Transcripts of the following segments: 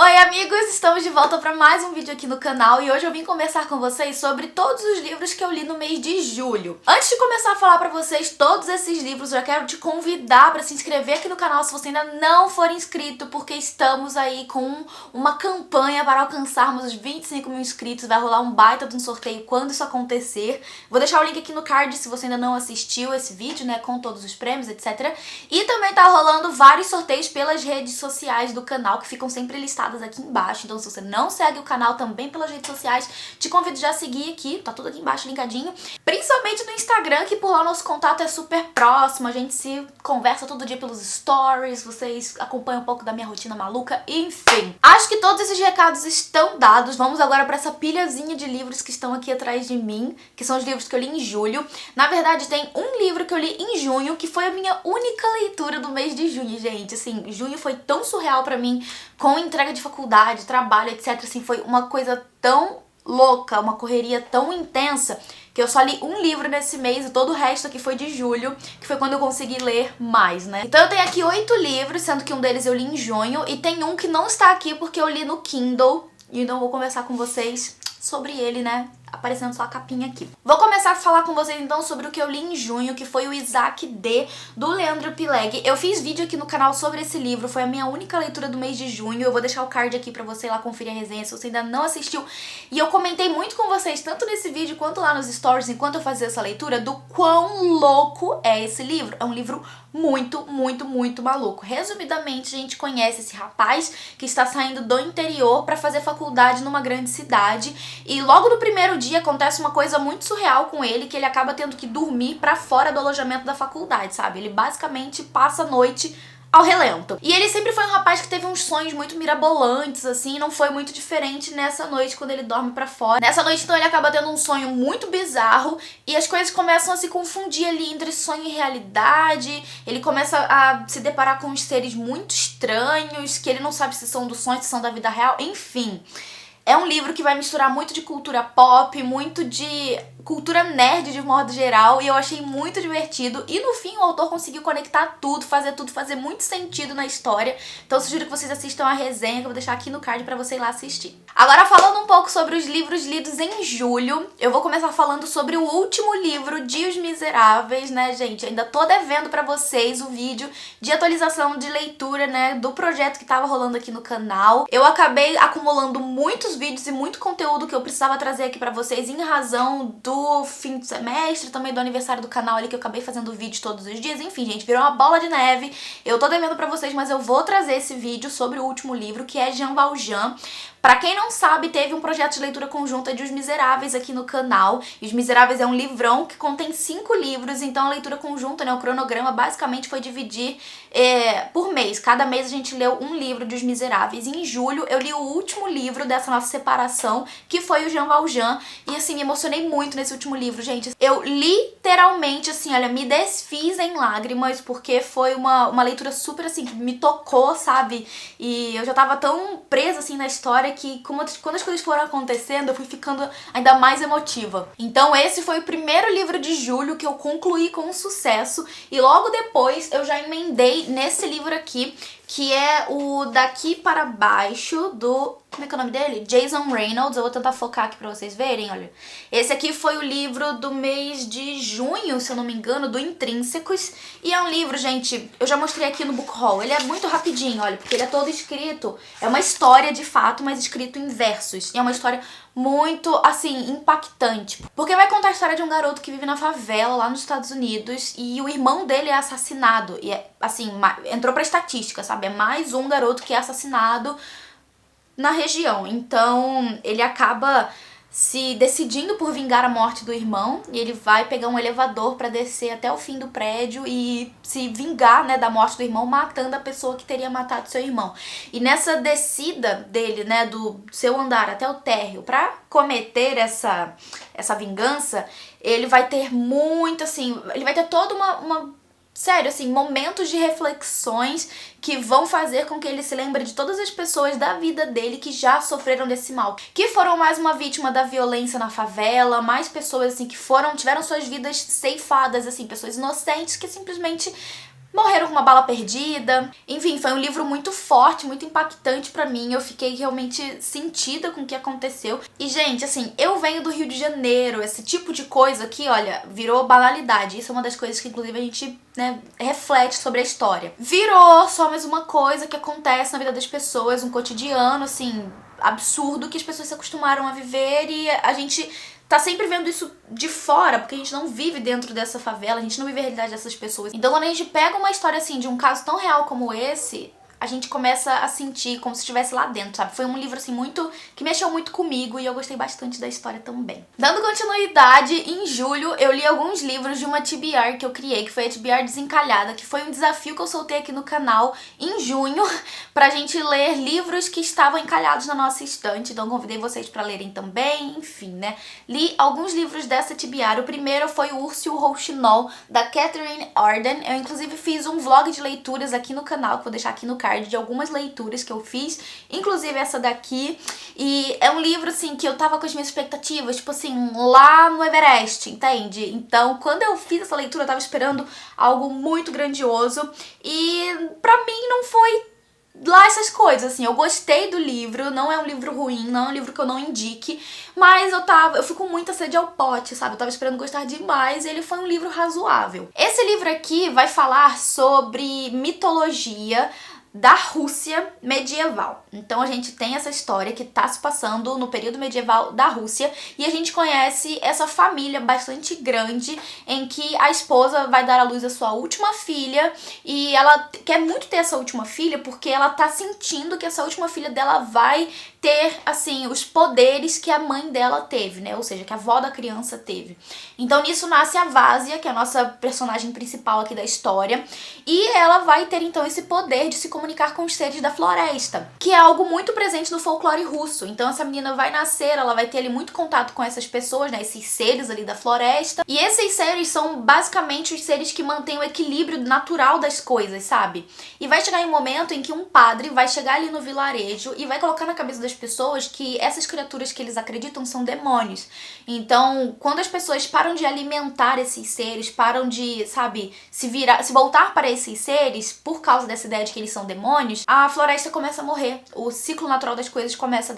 Oi amigos, estamos de volta para mais um vídeo aqui no canal e hoje eu vim conversar com vocês sobre todos os livros que eu li no mês de julho. Antes de começar a falar para vocês todos esses livros, eu já quero te convidar para se inscrever aqui no canal se você ainda não for inscrito, porque estamos aí com uma campanha para alcançarmos os 25 mil inscritos. Vai rolar um baita de um sorteio quando isso acontecer. Vou deixar o link aqui no card se você ainda não assistiu esse vídeo, né, com todos os prêmios, etc. E também tá rolando vários sorteios pelas redes sociais do canal que ficam sempre listados aqui embaixo, então se você não segue o canal também pelas redes sociais, te convido já a seguir aqui, tá tudo aqui embaixo linkadinho, principalmente no Instagram, que por lá o nosso contato é super próximo, a gente se conversa todo dia pelos stories, vocês acompanham um pouco da minha rotina maluca, enfim. Acho que todos esses recados estão dados, vamos agora pra essa pilhazinha de livros que estão aqui atrás de mim, que são os livros que eu li em julho. Na verdade tem um livro que eu li em junho, que foi a minha única leitura do mês de junho, gente, assim, junho foi tão surreal pra mim, com entrega de faculdade, trabalho, etc. Assim, foi uma coisa tão louca, uma correria tão intensa, que eu só li um livro nesse mês e todo o resto aqui foi de julho, que foi quando eu consegui ler mais, né? Então eu tenho aqui 8 livros, sendo que um deles eu li em junho, e tem um que não está aqui porque eu li no Kindle, e então eu vou conversar com vocês sobre ele, né? Aparecendo só a capinha aqui. Vou começar a falar com vocês então sobre o que eu li em junho, que foi o Isaac D, do Leandro Pileggi. Eu fiz vídeo aqui no canal sobre esse livro, foi a minha única leitura do mês de junho. Eu vou deixar o card aqui pra você ir lá conferir a resenha se você ainda não assistiu. E eu comentei muito com vocês, tanto nesse vídeo quanto lá nos stories, enquanto eu fazia essa leitura, do quão louco é esse livro. É um livro muito, muito, muito maluco. Resumidamente, a gente conhece esse rapaz que está saindo do interior pra fazer faculdade numa grande cidade, e logo no primeiro dia acontece uma coisa muito surreal com ele, que ele acaba tendo que dormir pra fora do alojamento da faculdade, sabe? Ele basicamente passa a noite ao relento. E ele sempre foi um rapaz que teve uns sonhos muito mirabolantes, assim, não foi muito diferente nessa noite quando ele dorme pra fora. Nessa noite, então, ele acaba tendo um sonho muito bizarro e as coisas começam a se confundir ali entre sonho e realidade. Ele começa a se deparar com uns seres muito estranhos, que ele não sabe se são do sonho, se são da vida real, enfim. É um livro que vai misturar muito de cultura pop, muito de cultura nerd de modo geral, e eu achei muito divertido. E no fim o autor conseguiu conectar tudo fazer muito sentido na história. Então eu sugiro que vocês assistam a resenha, que eu vou deixar aqui no card pra você ir lá assistir. Agora, falando um pouco sobre os livros lidos em julho, eu vou começar falando sobre o último livro de Os Miseráveis, né, gente? Ainda tô devendo pra vocês o vídeo de atualização de leitura, né, do projeto que tava rolando aqui no canal. Eu acabei acumulando muitos vídeos e muito conteúdo que eu precisava trazer aqui pra vocês em razão do fim do semestre, também do aniversário do canal ali, que eu acabei fazendo vídeo todos os dias. Enfim, gente, virou uma bola de neve. Eu tô devendo pra vocês, mas eu vou trazer esse vídeo sobre o último livro, que é Jean Valjean. Pra quem não sabe, teve um projeto de leitura conjunta de Os Miseráveis aqui no canal. E Os Miseráveis é um livrão que contém 5 livros, então a leitura conjunta, né, o cronograma basicamente foi dividir por mês. Cada mês a gente leu um livro de Os Miseráveis. E em julho eu li o último livro dessa nossa separação, que foi o Jean Valjean. E assim, me emocionei muito nesse último livro, gente. Eu literalmente, assim, olha, me desfiz em lágrimas, porque foi uma leitura super, assim, que me tocou, sabe? E eu já tava tão presa, assim, na história, que quando as coisas foram acontecendo, eu fui ficando ainda mais emotiva. Então esse foi o primeiro livro de julho que eu concluí com sucesso, e logo depois eu já emendei nesse livro aqui, que é o Daqui para Baixo, do... como é que é o nome dele? Jason Reynolds. Eu vou tentar focar aqui pra vocês verem, olha. Esse aqui foi o livro do mês de junho, se eu não me engano, do Intrínsecos. E é um livro, gente, eu já mostrei aqui no book haul. Ele é muito rapidinho, olha, porque ele é todo escrito. É uma história de fato, mas escrito em versos. E é uma história muito, assim, impactante. Porque vai contar a história de um garoto que vive na favela, lá nos Estados Unidos, e o irmão dele é assassinado. E é, assim, entrou pra estatística, sabe? É mais um garoto que é assassinado na região. Então ele acaba se decidindo por vingar a morte do irmão, e ele vai pegar um elevador pra descer até o fim do prédio e se vingar, né, da morte do irmão, matando a pessoa que teria matado seu irmão. E nessa descida dele, né, do seu andar até o térreo pra cometer essa vingança, ele vai ter muito, assim, ele vai ter toda sério, assim, momentos de reflexões que vão fazer com que ele se lembre de todas as pessoas da vida dele que já sofreram desse mal. Que foram mais uma vítima da violência na favela, mais pessoas, assim, que tiveram suas vidas ceifadas, assim, pessoas inocentes que simplesmente morreram com uma bala perdida. Enfim, foi um livro muito forte, muito impactante pra mim. Eu fiquei realmente sentida com o que aconteceu. E, gente, assim, eu venho do Rio de Janeiro. Esse tipo de coisa aqui, olha, virou banalidade. Isso é uma das coisas que, inclusive, a gente, né, reflete sobre a história. Virou só mais uma coisa que acontece na vida das pessoas, um cotidiano, assim, absurdo que as pessoas se acostumaram a viver e a gente tá sempre vendo isso de fora, porque a gente não vive dentro dessa favela, a gente não vive a realidade dessas pessoas. Então quando a gente pega uma história assim, de um caso tão real como esse, a gente começa a sentir como se estivesse lá dentro, sabe? Foi um livro assim muito, que mexeu muito comigo e eu gostei bastante da história também. Dando continuidade, em julho eu li alguns livros de uma TBR que eu criei, que foi a TBR Desencalhada, que foi um desafio que eu soltei aqui no canal em junho, pra gente ler livros que estavam encalhados na nossa estante, então convidei vocês pra lerem também, enfim, né? Li alguns livros dessa TBR, o primeiro foi O Urso e o Rouxinol, da Catherine Arden. Eu inclusive fiz um vlog de leituras aqui no canal, que vou deixar aqui no card, de algumas leituras que eu fiz, inclusive essa daqui, e é um livro, assim, que eu tava com as minhas expectativas, tipo assim, lá no Everest, entende? Então, quando eu fiz essa leitura, eu tava esperando algo muito grandioso, e pra mim não foi lá essas coisas, assim, eu gostei do livro, não é um livro ruim, não é um livro que eu não indique, mas eu fui com muita sede ao pote, sabe? Eu tava esperando gostar demais e ele foi um livro razoável. Esse livro aqui vai falar sobre mitologia da Rússia medieval. Então a gente tem essa história que tá se passando no período medieval da Rússia e a gente conhece essa família bastante grande em que a esposa vai dar à luz a sua última filha e ela quer muito ter essa última filha porque ela tá sentindo que essa última filha dela vai ter, assim, os poderes que a mãe dela teve, né? Ou seja, que a avó da criança teve. Então nisso nasce a Vásia, que é a nossa personagem principal aqui da história, e ela vai ter então esse poder de se comunicar com os seres da floresta, que é algo muito presente no folclore russo. Então essa menina vai nascer, ela vai ter ali muito contato com essas pessoas, né? Esses seres ali da floresta. E esses seres são basicamente os seres que mantêm o equilíbrio natural das coisas, sabe? E vai chegar em um momento em que um padre vai chegar ali no vilarejo e vai colocar na cabeça das pessoas que essas criaturas que eles acreditam são demônios. Então, quando as pessoas param de alimentar esses seres, param de, sabe, se voltar para esses seres por causa dessa ideia de que eles são demônios, a floresta começa a morrer. O ciclo natural das coisas começa a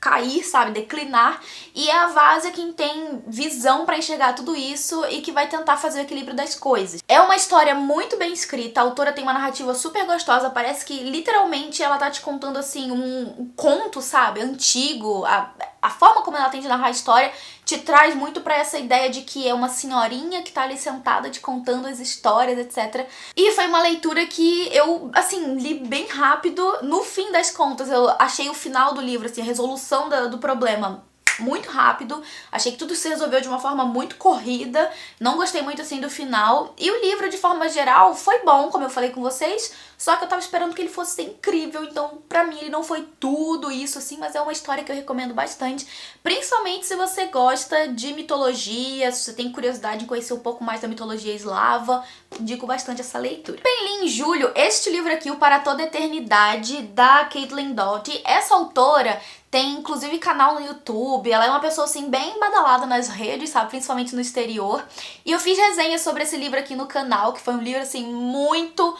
cair, sabe, declinar, e é a Vásia quem tem visão pra enxergar tudo isso e que vai tentar fazer o equilíbrio das coisas. É uma história muito bem escrita, a autora tem uma narrativa super gostosa, parece que literalmente ela tá te contando assim um conto, sabe, antigo, a forma como ela tem de narrar a história te traz muito pra essa ideia de que é uma senhorinha que tá ali sentada te contando as histórias, etc. E foi uma leitura que eu, assim, li bem rápido. No fim das contas, eu achei o final do livro, assim, a resolução do problema muito rápido, achei que tudo se resolveu de uma forma muito corrida, não gostei muito assim do final, e o livro de forma geral foi bom, como eu falei com vocês, só que eu tava esperando que ele fosse ser incrível, então pra mim ele não foi tudo isso assim, mas é uma história que eu recomendo bastante, principalmente se você gosta de mitologia, se você tem curiosidade em conhecer um pouco mais da mitologia eslava, indico bastante essa leitura. Bem, li em julho este livro aqui, O Para Toda Eternidade, da Caitlin Doughty. Essa autora tem inclusive canal no YouTube, ela é uma pessoa assim bem badalada nas redes, sabe, principalmente no exterior. E eu fiz resenha sobre esse livro aqui no canal, que foi um livro assim muito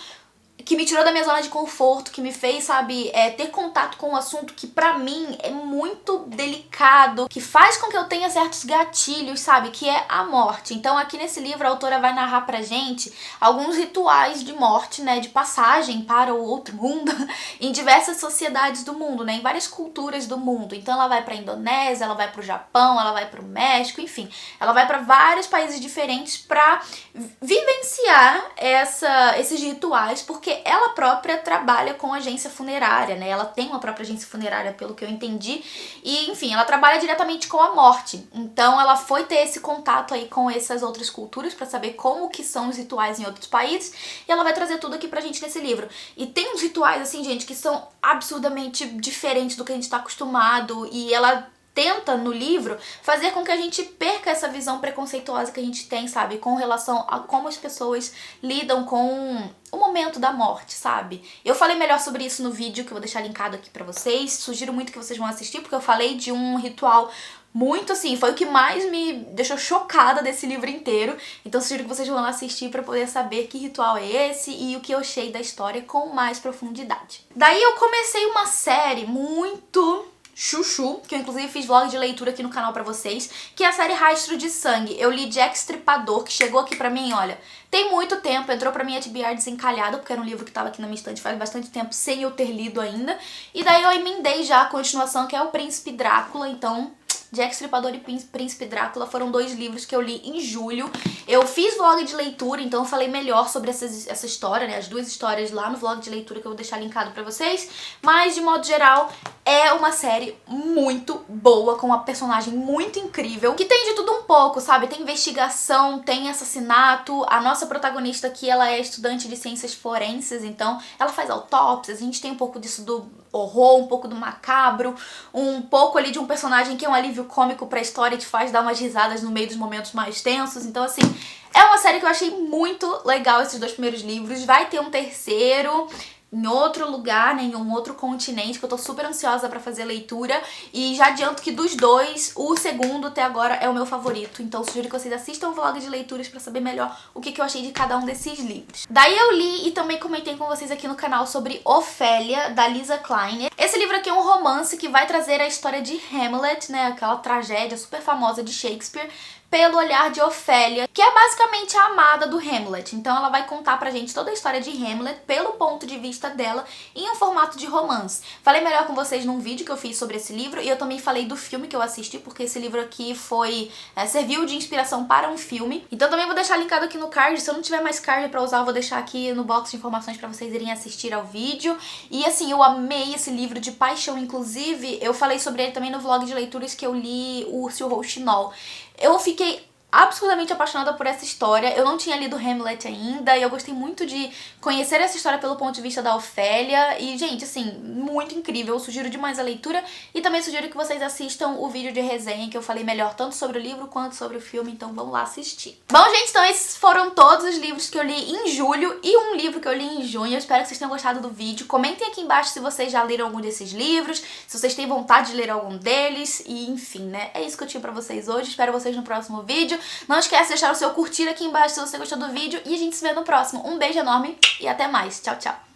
que me tirou da minha zona de conforto, que me fez, sabe, ter contato com um assunto que pra mim é muito delicado, que faz com que eu tenha certos gatilhos, sabe, que é a morte. Então aqui nesse livro a autora vai narrar pra gente alguns rituais de morte, né, de passagem para o outro mundo em diversas sociedades do mundo, né, em várias culturas do mundo. Então ela vai pra Indonésia, ela vai pro Japão, ela vai pro México, enfim, ela vai pra vários países diferentes pra vivenciar esses rituais, porque ela própria trabalha com agência funerária, né? Ela tem uma própria agência funerária, pelo que eu entendi. E, enfim, ela trabalha diretamente com a morte. Então, ela foi ter esse contato aí com essas outras culturas pra saber como que são os rituais em outros países. E ela vai trazer tudo aqui pra gente nesse livro. E tem uns rituais, assim, gente, que são absurdamente diferentes do que a gente tá acostumado. E ela tenta, no livro, fazer com que a gente perca essa visão preconceituosa que a gente tem, sabe? Com relação a como as pessoas lidam com o momento da morte, sabe? Eu falei melhor sobre isso no vídeo, que eu vou deixar linkado aqui pra vocês. Sugiro muito que vocês vão assistir, porque eu falei de um ritual muito assim, foi o que mais me deixou chocada desse livro inteiro. Então sugiro que vocês vão lá assistir pra poder saber que ritual é esse e o que eu achei da história com mais profundidade. Daí eu comecei uma série muito chuchu, que eu inclusive fiz vlog de leitura aqui no canal pra vocês, que é a série Rastro de Sangue. Eu li Jack Stripador, que chegou aqui pra mim, olha, tem muito tempo, entrou pra minha TBR desencalhada, porque era um livro que tava aqui na minha estante faz bastante tempo, sem eu ter lido ainda. E daí eu emendei já a continuação, que é o Príncipe Drácula, então Jack Stripador e Príncipe Drácula foram 2 livros que eu li em julho. Eu fiz vlog de leitura, então eu falei melhor sobre essa história, né? As 2 histórias lá no vlog de leitura que eu vou deixar linkado pra vocês. Mas, de modo geral, é uma série muito boa, com uma personagem muito incrível, que tem de tudo um pouco, sabe? Tem investigação, tem assassinato. A nossa protagonista aqui, ela é estudante de ciências forenses, então ela faz autópsias. A gente tem um pouco disso do horror, um pouco do macabro, um pouco ali de um personagem que é um alívio cômico pra história e te faz dar umas risadas no meio dos momentos mais tensos. Então, assim, é uma série que eu achei muito legal, esses 2 primeiros livros. Vai ter um terceiro em outro lugar, né, em um outro continente, que eu tô super ansiosa pra fazer a leitura. E já adianto que dos 2, o segundo até agora é o meu favorito. Então sugiro que vocês assistam o vlog de leituras pra saber melhor o que eu achei de cada um desses livros. Daí eu li e também comentei com vocês aqui no canal sobre Ofélia, da Lisa Klein. Esse livro aqui é um romance que vai trazer a história de Hamlet, né, aquela tragédia super famosa de Shakespeare, pelo olhar de Ofélia, que é basicamente a amada do Hamlet. Então ela vai contar pra gente toda a história de Hamlet pelo ponto de vista dela, em um formato de romance. Falei melhor com vocês num vídeo que eu fiz sobre esse livro, e eu também falei do filme que eu assisti, porque esse livro aqui serviu de inspiração para um filme. Então também vou deixar linkado aqui no card. Se eu não tiver mais card pra usar, eu vou deixar aqui no box de informações pra vocês irem assistir ao vídeo. E assim, eu amei esse livro de paixão. Inclusive, eu falei sobre ele também no vlog de leituras que eu li, o Urso e o Rouxinol. Eu fiquei absurdamente apaixonada por essa história. Eu não tinha lido Hamlet ainda e eu gostei muito de conhecer essa história pelo ponto de vista da Ofélia. E, gente, assim, muito incrível. Eu sugiro demais a leitura e também sugiro que vocês assistam o vídeo de resenha, que eu falei melhor tanto sobre o livro quanto sobre o filme, então vamos lá assistir. Bom, gente, então esses foram todos os livros que eu li em julho e um livro que eu li em junho. Eu espero que vocês tenham gostado do vídeo. Comentem aqui embaixo se vocês já leram algum desses livros, se vocês têm vontade de ler algum deles e, enfim, né? É isso que eu tinha pra vocês hoje. Espero vocês no próximo vídeo. Não esquece de deixar o seu curtir aqui embaixo se você gostou do vídeo e a gente se vê no próximo. Um beijo enorme e até mais. Tchau, tchau.